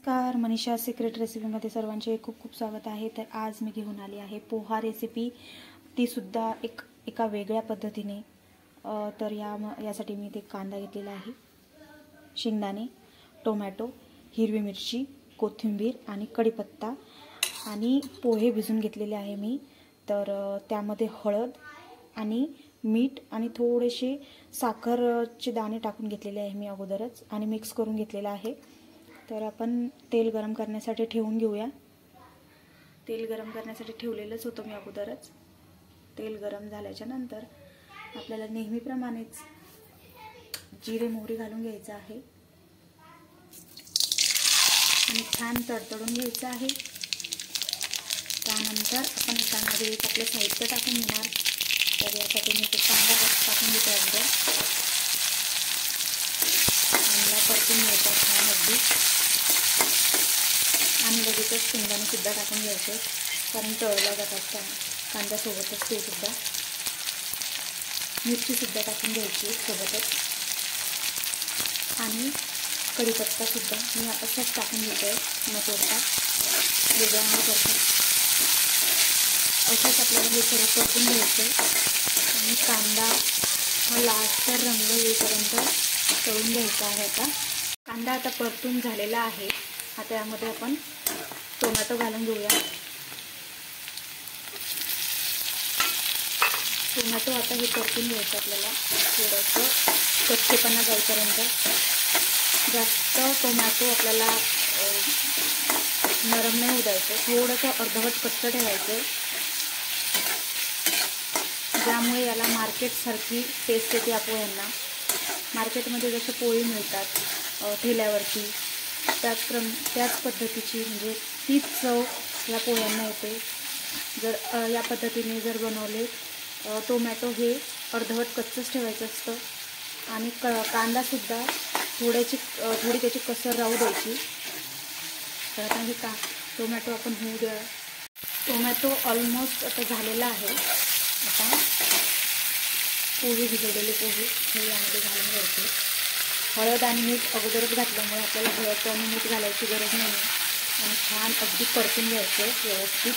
नमस्कार, मनीषा सिक्रेट रेसिपीमध्ये सर्वांचे खूप खूप स्वागत आहे। तर आज मी घेऊन आली आहे पोहा रेसिपी, ती सुद्धा एका वेगळ्या पद्धतीने। तर यासाठी मी ते कांदा घेतलेला आहे, शेंगदाणे, टोमॅटो, हिरवी मिरची, कोथिंबीर आणि कढीपत्ता आणि पोहे भिजून घेतलेले आहे मी। तर त्यामध्ये हळद आणि मीठ आणि थोडेसे साखरचे दाणे टाकून घेतलेले आहे मी अगोदरच आणि मिक्स करून घेतलेला आहे। तर आपण तेल गरम करण्यासाठी ठेवून घेऊया। तेल गरम करण्यासाठी ठेवलेलंच होतं मी अगोदरच। तेल गरम झाल्याच्या नंतर आपल्याला नेहमीप्रमाणेच जिरे मोहरी घालून घ्यायचं आहे आणि छान तडतडून घ्यायचं आहे। त्यानंतर आपण त्यामध्ये आपले साहित्य टाकून घेणार। तर यासाठी मी कांदा टाकून घेते अगोदर। कांदा परतून घ्यायचा छान अगदी आणि लगेचच शेंगदाणे सुद्धा टाकून घ्यायचे, कारण तळल्या जातात कांद्यासोबतच ते सुद्धा। मिरची सुद्धा टाकून घ्यायची सोबतच आणि कढीपत्ता सुद्धा मी असंच टाकून घेते न तोडता, वेगळा न करता। असंच आपल्याला हे सर्व परतून घ्यायचं आणि कांदा हा लालसर रंग येईपर्यंत तळून घ्यायचा आहे। कांदा आता परतून झालेला आहे। आता यामध्ये आपण टोमॅटो घालून घेऊया। टोमॅटो आता हे परतून घ्यायचं आपल्याला, थोडंसं कच्चेपणा जाईपर्यंत। जास्त टोमॅटो आपल्याला नरम नाही होऊ द्यायचं, थोडंसं अर्धवट कच्चं ठेवायचं, ज्यामुळे याला मार्केटसारखी टेस्ट येते। पोह्यांना मार्केटमध्ये जसे पोहे मिळतात ठेल्यावरती, त्याच पद्धतीची म्हणजे तीच चव या पोह्यांना येते जर या पद्धतीने जर बनवले। टोमॅटो हे अर्धवट कच्चंच ठेवायचं असतं आणि कांदासुद्धा थोडी त्याची कसर राहू द्यायची। तर आता हे टोमॅटो आपण होऊ द्या। टोमॅटो ऑलमोस्ट आता झालेला आहे। आता पोहे भिजवलेले पोहे हे यामध्ये घालून घ्यायचे। हळद आणि मीठ अगोदरच घातल्यामुळे आपल्याला हळद आणि मीठ घालायची गरज नाही आणि छान अगदी परतून घ्यायचं व्यवस्थित।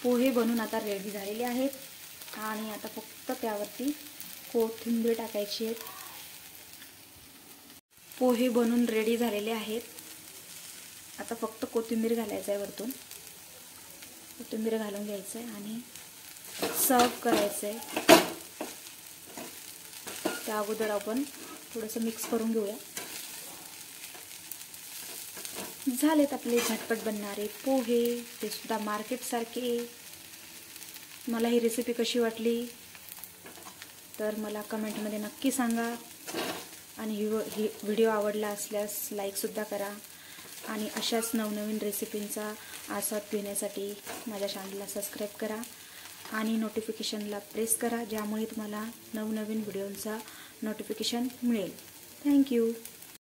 पोहे बनून आता रेडी झालेले आहेत आणि आता फक्त त्यावरती कोथिंबीर टाकायची आहे। पोहे बनून रेडी झालेले आहेत, आता फक्त कोथिंबीर घालायचं आहे वरतून। कोथिंबीर घालून घ्यायचं आहे आणि सर्व करायचं आहे। त्या अगोदर आपण थोडंसं मिक्स करून घेऊया। झालेत आपले झटपट बनणारे पोहे, ते सुद्धा मार्केटसारखे। मला ही रेसिपी कशी वाटली तर मला कमेंटमध्ये नक्की सांगा आणि ही व्हिडिओ आवडला असल्यास लाईकसुद्धा करा आणि अशाच नवनवीन रेसिपींचा आस्वाद घेण्यासाठी माझ्या चॅनलला सबस्क्राईब करा आणि नोटिफिकेशनला प्रेस करा, ज्यामुळे तुम्हाला नवनवीन व्हिडिओंचा नोटिफिकेशन मिळेल। थँक्यू।